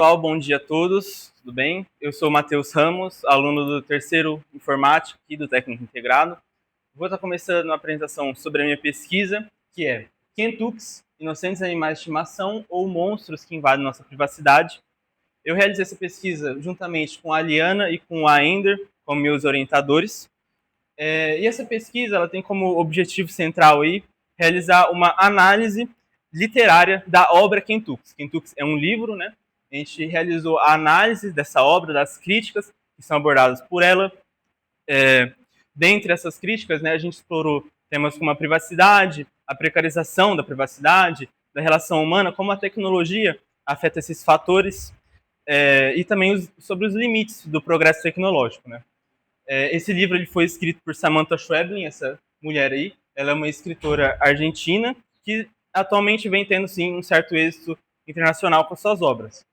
Pessoal, bom dia a todos, tudo bem? Eu sou o Matheus Ramos, aluno do terceiro Informática aqui do Técnico Integrado. Vou estar começando uma apresentação sobre a minha pesquisa, que é Kentucks, Inocentes Animais de Estimação ou Monstros que Invadem Nossa Privacidade. Eu realizei essa pesquisa juntamente com a Liana e com a Ender, como meus orientadores. E essa pesquisa ela tem como objetivo central aí realizar uma análise literária da obra Kentucks. Kentucks é um livro, né? A gente realizou a análise dessa obra, das críticas que são abordadas por ela. Dentre essas críticas, né, a gente explorou temas como a privacidade, a precarização da privacidade, da relação humana, como a tecnologia afeta esses fatores, e também sobre os limites do progresso tecnológico, né? Esse livro ele foi escrito por Samantha Schweblin, essa mulher aí. Ela é uma escritora argentina que atualmente vem tendo, sim, um certo êxito internacional com suas obras.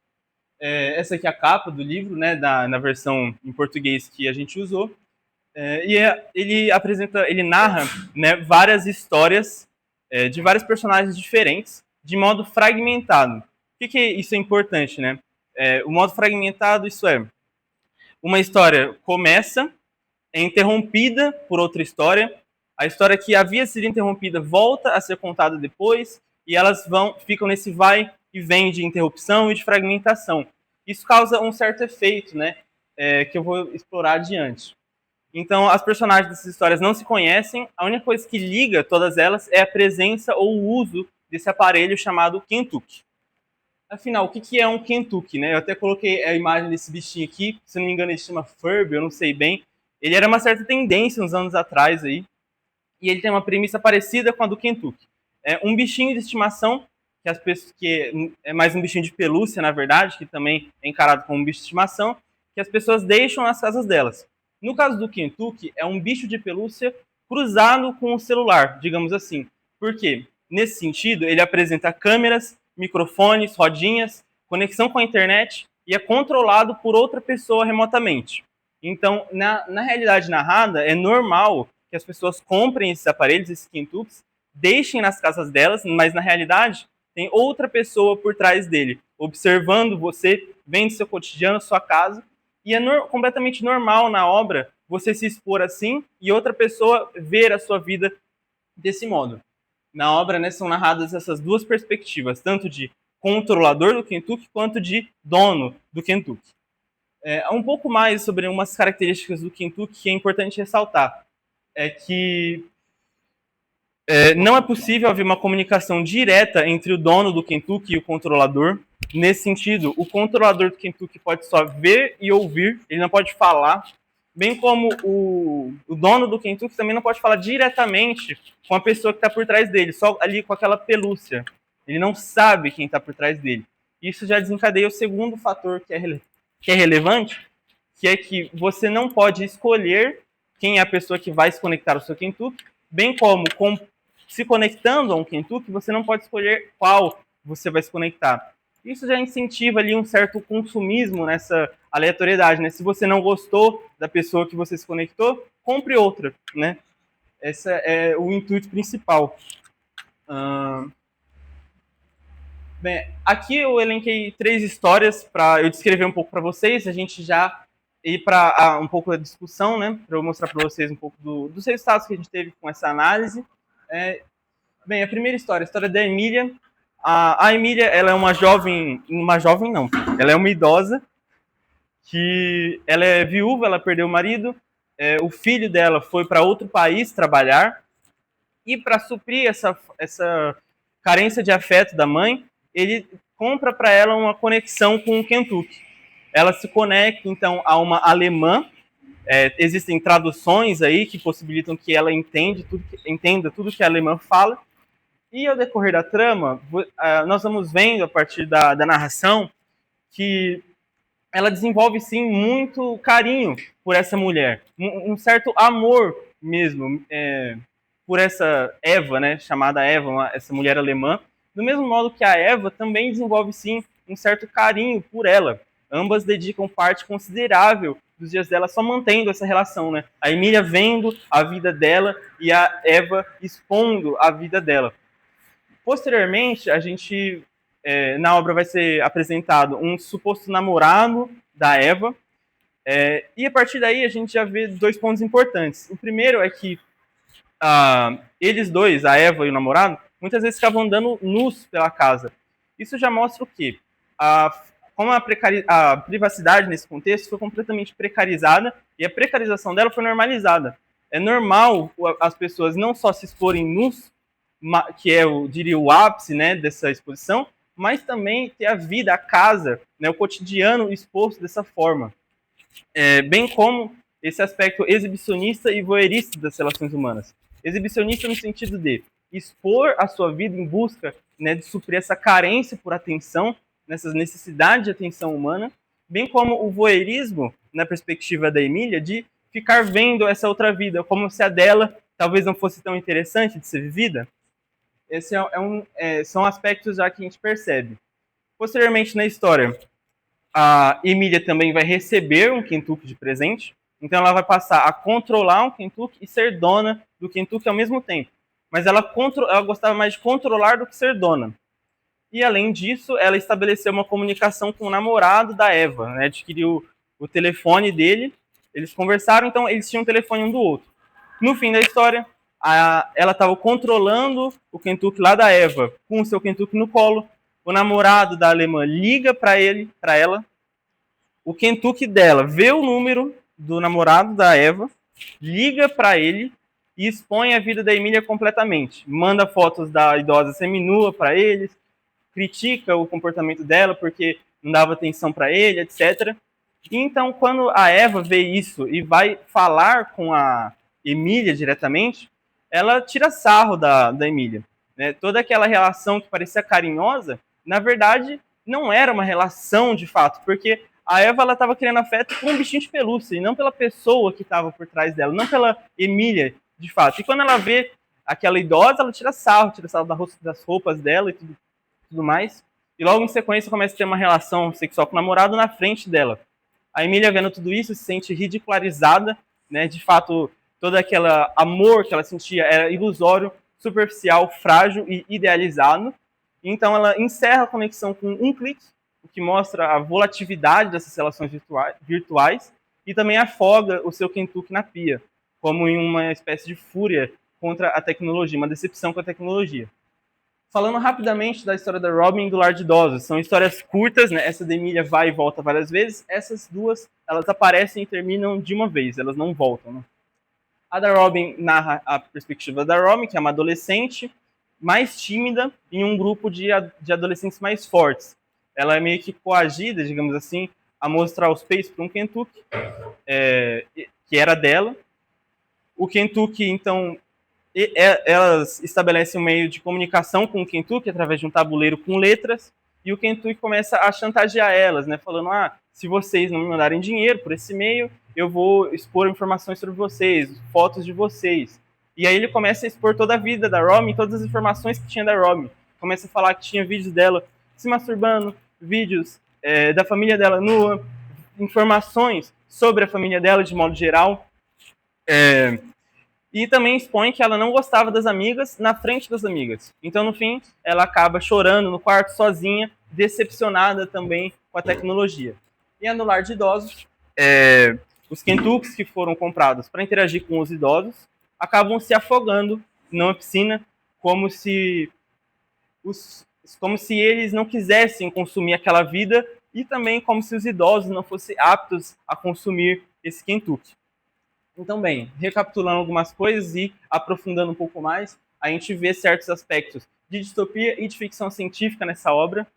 Essa aqui é a capa do livro, né, na versão em português que a gente usou. Ele narra, né, várias histórias de vários personagens diferentes, de modo fragmentado. Por que isso é importante, né? O modo fragmentado, isso é, uma história começa, é interrompida por outra história, a história que havia sido interrompida volta a ser contada depois, e elas ficam nesse vai e vem de interrupção e de fragmentação. Isso causa um certo efeito, né, que eu vou explorar adiante. Então, as personagens dessas histórias não se conhecem, a única coisa que liga todas elas é a presença ou o uso desse aparelho chamado Kentucky. Afinal, o que é um Kentucky, né? Eu até coloquei a imagem desse bichinho aqui, se não me engano ele chama Furby, eu não sei bem. Ele era uma certa tendência uns anos atrás aí, e ele tem uma premissa parecida com a do Kentucky. É um bichinho de estimação, que é mais um bichinho de pelúcia, na verdade, que também é encarado como um bicho de estimação, que as pessoas deixam nas casas delas. No caso do Kentucky, é um bicho de pelúcia cruzado com o celular, digamos assim. Por quê? Nesse sentido, ele apresenta câmeras, microfones, rodinhas, conexão com a internet e é controlado por outra pessoa remotamente. Então, na realidade narrada, é normal que as pessoas comprem esses aparelhos, esses Kentucks, deixem nas casas delas, mas na realidade tem outra pessoa por trás dele, observando você, vendo seu cotidiano, sua casa, e é completamente normal na obra você se expor assim e outra pessoa ver a sua vida desse modo. Na obra, né, são narradas essas duas perspectivas, tanto de controlador do Kentucky quanto de dono do Kentucky. Um pouco mais sobre umas características do Kentucky que é importante ressaltar. É que não é possível haver uma comunicação direta entre o dono do Kentucky e o controlador. Nesse sentido, o controlador do Kentucky pode só ver e ouvir, ele não pode falar, bem como o dono do Kentucky também não pode falar diretamente com a pessoa que está por trás dele, só ali com aquela pelúcia. Ele não sabe quem está por trás dele. Isso já desencadeia o segundo fator que é relevante, que é que você não pode escolher quem é a pessoa que vai se conectar ao seu Kentucky, bem como se conectando a um Kentucky, você não pode escolher qual você vai se conectar. Isso já incentiva ali um certo consumismo nessa aleatoriedade, né? Se você não gostou da pessoa que você se conectou, compre outra, né? Esse é o intuito principal. Bem, aqui eu elenquei 3 histórias para eu descrever um pouco para vocês, a gente já ir para um pouco da discussão, né? Para eu mostrar para vocês um pouco dos resultados que a gente teve com essa análise. Bem, a primeira história, a história da Emília. A Emília, ela é uma jovem não, ela é uma idosa que ela é viúva, ela perdeu o marido, o filho dela foi para outro país trabalhar e para suprir essa carência de afeto da mãe, ele compra para ela uma conexão com o Kentucky. Ela se conecta então a uma alemã. Existem traduções aí que possibilitam que ela entenda tudo que a alemã fala. E ao decorrer da trama, nós vamos vendo a partir da narração que ela desenvolve sim muito carinho por essa mulher, um certo amor mesmo por essa Eva, né, chamada Eva, essa mulher alemã, do mesmo modo que a Eva também desenvolve sim um certo carinho por ela. Ambas dedicam parte considerável dos dias dela só mantendo essa relação, né? A Emília vendo a vida dela e a Eva expondo a vida dela. Posteriormente, a gente na obra vai ser apresentado um suposto namorado da Eva, e a partir daí a gente já vê dois pontos importantes. O primeiro é que eles dois, a Eva e o namorado, muitas vezes ficavam andando nus pela casa. Isso já mostra o quê? Como a privacidade nesse contexto foi completamente precarizada e a precarização dela foi normalizada. É normal as pessoas não só se exporem nus, que é, diria, o ápice, né, dessa exposição, mas também ter a vida, a casa, né, o cotidiano exposto dessa forma. Bem como esse aspecto exibicionista e voyeurista das relações humanas. Exibicionista no sentido de expor a sua vida em busca, né, de suprir essa carência por atenção, nessas necessidades de atenção humana, bem como o voyeurismo, na perspectiva da Emília, de ficar vendo essa outra vida, como se a dela talvez não fosse tão interessante de ser vivida. Esse são aspectos já que a gente percebe. Posteriormente na história, a Emília também vai receber um Kentucky de presente, então ela vai passar a controlar um Kentucky e ser dona do Kentucky ao mesmo tempo. Mas ela gostava mais de controlar do que ser dona. E além disso, ela estabeleceu uma comunicação com o namorado da Eva, né? Adquiriu o telefone dele, eles conversaram, então eles tinham o telefone um do outro. No fim da história, ela estava controlando o Kentucky lá da Eva com o seu Kentucky no colo. O namorado da alemã liga para ela. O Kentucky dela vê o número do namorado da Eva, liga para ele e expõe a vida da Emília completamente. Manda fotos da idosa seminua para eles, critica o comportamento dela porque não dava atenção para ele, etc. E então, quando a Eva vê isso e vai falar com a Emília diretamente, ela tira sarro da Emília. Né? Toda aquela relação que parecia carinhosa, na verdade, não era uma relação de fato, porque a Eva estava querendo afeto por um bichinho de pelúcia, e não pela pessoa que estava por trás dela, não pela Emília, de fato. E quando ela vê aquela idosa, ela tira sarro das roupas dela e tudo mais. E logo em sequência começa a ter uma relação sexual com o namorado na frente dela. A Emília, vendo tudo isso, se sente ridicularizada, né? De fato, todo aquele amor que ela sentia era ilusório, superficial, frágil e idealizado. Então ela encerra a conexão com um clique, o que mostra a volatilidade dessas relações virtuais, e também afoga o seu Kentucky na pia, como em uma espécie de fúria contra a tecnologia, uma decepção com a tecnologia. Falando rapidamente da história da Robin e do Lar de Idosos, são histórias curtas, né? Essa da Emília vai e volta várias vezes, essas duas, elas aparecem e terminam de uma vez, elas não voltam, né? A da Robin narra a perspectiva da Robin, que é uma adolescente mais tímida em um grupo de adolescentes mais fortes. Ela é meio que coagida, digamos assim, a mostrar os peitos para um Kentucky, que era dela. O Kentucky, então, elas estabelecem um meio de comunicação com o Kentucky através de um tabuleiro com letras, e o Kentucky começa a chantagear elas, né, falando, se vocês não me mandarem dinheiro por esse meio, eu vou expor informações sobre vocês, fotos de vocês. E aí ele começa a expor toda a vida da Robin, todas as informações que tinha da Robin. Começa a falar que tinha vídeos dela se masturbando, vídeos da família dela nua, informações sobre a família dela de modo geral. E também expõe que ela não gostava das amigas na frente das amigas. Então, no fim, ela acaba chorando no quarto sozinha, decepcionada também com a tecnologia. E no Lar de Idosos, os Kentucks que foram comprados para interagir com os idosos acabam se afogando numa piscina, como se eles não quisessem consumir aquela vida, e também como se os idosos não fossem aptos a consumir esse Kentucky. Então, bem, recapitulando algumas coisas e aprofundando um pouco mais, a gente vê certos aspectos de distopia e de ficção científica nessa obra,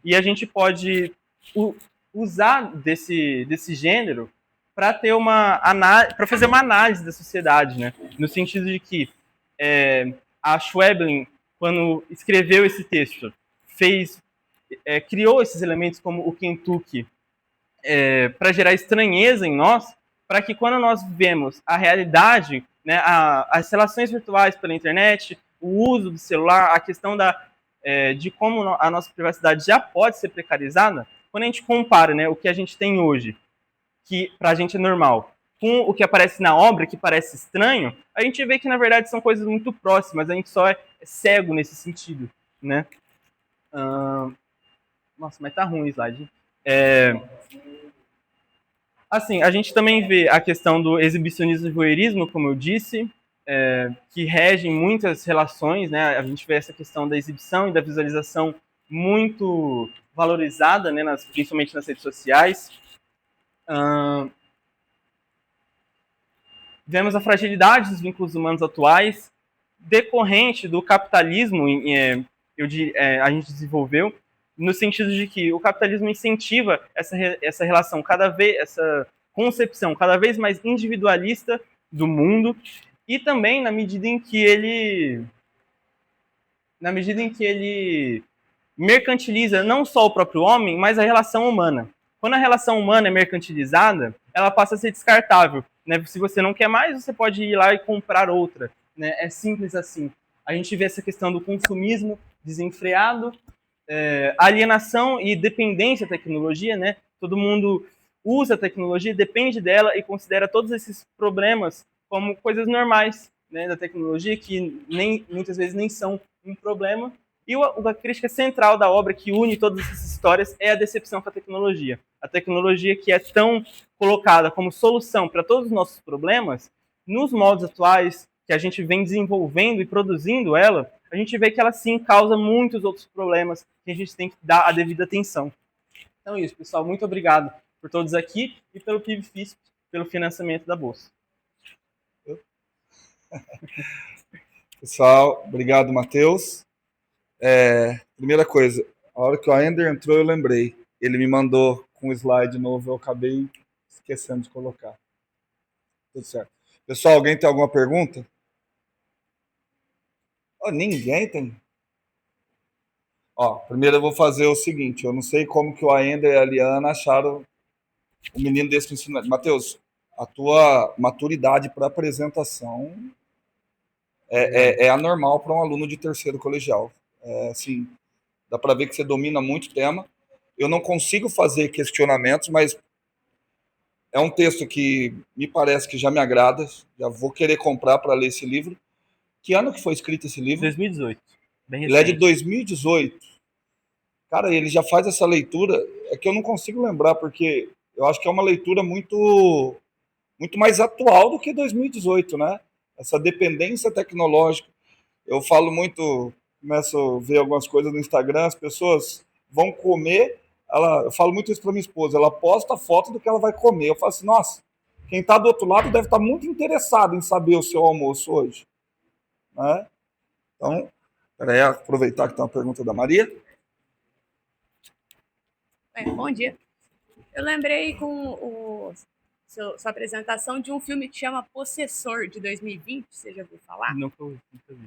e a gente pode usar desse gênero para fazer uma análise da sociedade, né? No sentido de que a Schweblin, quando escreveu esse texto, criou esses elementos como o Kentucky para gerar estranheza em nós, para que quando nós vemos a realidade, né, as relações virtuais pela internet, o uso do celular, a questão de como a nossa privacidade já pode ser precarizada, quando a gente compara, né, o que a gente tem hoje, que para a gente é normal, com o que aparece na obra, que parece estranho, a gente vê que na verdade são coisas muito próximas, a gente só é cego nesse sentido, né? Nossa, mas tá ruim o slide. Assim, a gente também vê a questão do exibicionismo e voyeurismo, como eu disse, que regem muitas relações, né? A gente vê essa questão da exibição e da visualização muito valorizada, né? Principalmente nas redes sociais. Vemos a fragilidade dos vínculos humanos atuais, decorrente do capitalismo, a gente desenvolveu, no sentido de que o capitalismo incentiva essa relação essa concepção cada vez mais individualista do mundo, e também na medida em que ele mercantiliza não só o próprio homem, mas a relação humana. Quando a relação humana é mercantilizada, ela passa a ser descartável. Né? Se você não quer mais, você pode ir lá e comprar outra. Né? É simples assim. A gente vê essa questão do consumismo desenfreado, alienação e dependência da tecnologia. Né? Todo mundo usa a tecnologia, depende dela e considera todos esses problemas como coisas normais, né, da tecnologia, que muitas vezes nem são um problema. E a crítica central da obra que une todas essas histórias é a decepção com a tecnologia. A tecnologia que é tão colocada como solução para todos os nossos problemas, nos moldes atuais que a gente vem desenvolvendo e produzindo ela, a gente vê que ela sim causa muitos outros problemas que a gente tem que dar a devida atenção. Então é isso, pessoal. Muito obrigado por todos aqui e pelo PIBFISP, pelo financiamento da Bolsa. Pessoal, obrigado, Matheus. Primeira coisa, a hora que o Ender entrou, eu lembrei. Ele me mandou com um slide novo, eu acabei esquecendo de colocar. Tudo certo. Pessoal, alguém tem alguma pergunta? Oh, ninguém tem? Primeiro eu vou fazer o seguinte, eu não sei como que o Aender e a Liana acharam o menino desse ensino. Matheus, a tua maturidade para apresentação é anormal para um aluno de terceiro colegial. Assim, dá para ver que você domina muito o tema. Eu não consigo fazer questionamentos, mas é um texto que me parece que já me agrada. Já vou querer comprar para ler esse livro. Que ano que foi escrito esse livro? 2018. Bem recente. Ele é de 2018. Cara, ele já faz essa leitura. É que eu não consigo lembrar, porque eu acho que é uma leitura muito mais atual do que 2018, né? Essa dependência tecnológica. Eu falo muito, começo a ver algumas coisas no Instagram, as pessoas vão comer, eu falo muito isso para minha esposa, ela posta a foto do que ela vai comer. Eu falo assim, nossa, quem está do outro lado deve estar muito interessado em saber o seu almoço hoje. Né? Então, peraí, aproveitar que tem uma pergunta da Maria. Bom dia. Eu lembrei com sua apresentação de um filme que chama Possessor, de 2020, você já ouviu falar? Nunca vi.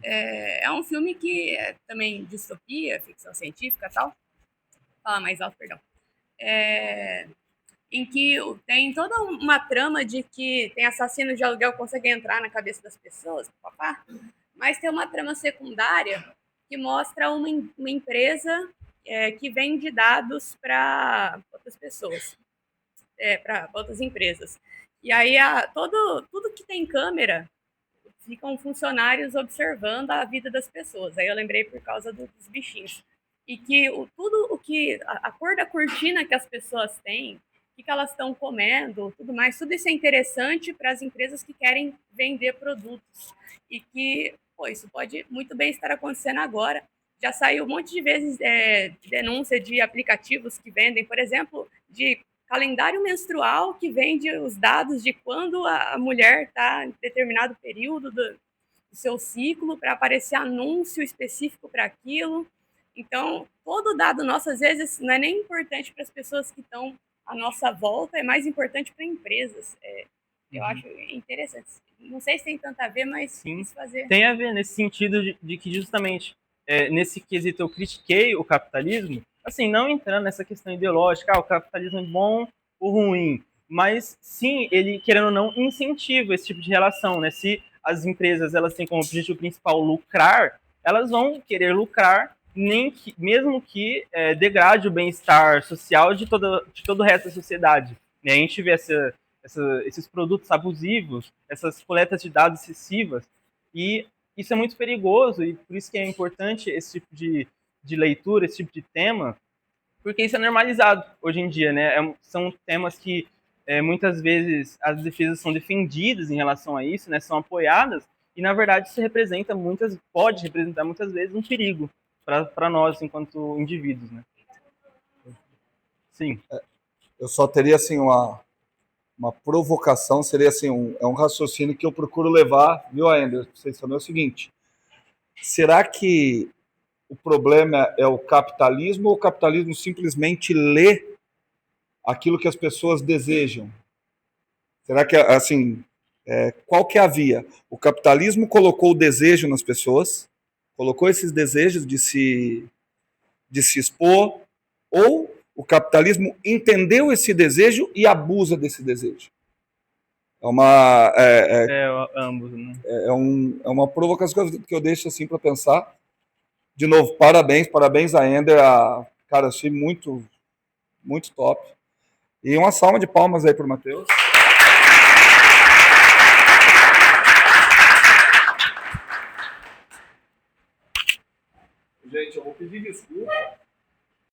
É um filme que é também distopia, ficção científica e tal. Fala mais alto, perdão. Em que tem toda uma trama de que tem assassinos de aluguel que conseguem entrar na cabeça das pessoas, papá, mas tem uma trama secundária que mostra uma empresa que vende dados para outras pessoas, para outras empresas. E aí, tudo que tem câmera, ficam funcionários observando a vida das pessoas. Aí eu lembrei por causa dos bichinhos. E que a cor da cortina que as pessoas têm, o que elas estão comendo, tudo mais, tudo isso é interessante para as empresas que querem vender produtos. E que, isso pode muito bem estar acontecendo agora. Já saiu um monte de vezes denúncia de aplicativos que vendem, por exemplo, de calendário menstrual que vende os dados de quando a mulher está em determinado período do seu ciclo para aparecer anúncio específico para aquilo. Então, todo dado nosso, às vezes, não é nem importante para as pessoas que estão à nossa volta, é mais importante para empresas. Eu acho interessante. Não sei se tem tanto a ver, mas Sim, quis fazer. Tem a ver nesse sentido de que justamente nesse quesito eu critiquei o capitalismo, assim, não entrando nessa questão ideológica, o capitalismo é bom ou ruim, mas sim, ele, querendo ou não, incentiva esse tipo de relação, né? Se as empresas elas têm como objetivo principal lucrar, elas vão querer lucrar, mesmo que degrade o bem-estar social de todo o resto da sociedade. Né? A gente vê esses produtos abusivos, essas coletas de dados excessivas, e isso é muito perigoso, e por isso que é importante esse tipo de leitura, esse tipo de tema, porque isso é normalizado hoje em dia, né? São temas que muitas vezes as defesas são defendidas em relação a isso, né? São apoiadas, e na verdade isso pode representar muitas vezes um perigo para nós enquanto indivíduos, né? Sim. Eu só teria assim uma provocação, seria assim, é um raciocínio que eu procuro levar, viu, Aender? Vocês sabem o seguinte: será que o problema é o capitalismo ou o capitalismo simplesmente lê aquilo que as pessoas desejam? Será que, assim, qual que é a via? O capitalismo colocou o desejo nas pessoas, colocou esses desejos de se expor, ou o capitalismo entendeu esse desejo e abusa desse desejo? Ambos, né? É uma provocação que eu deixo assim para pensar. De novo, parabéns a Ender. Cara, achei muito, muito top. E uma salva de palmas aí para o Matheus. Gente, eu vou pedir desculpa.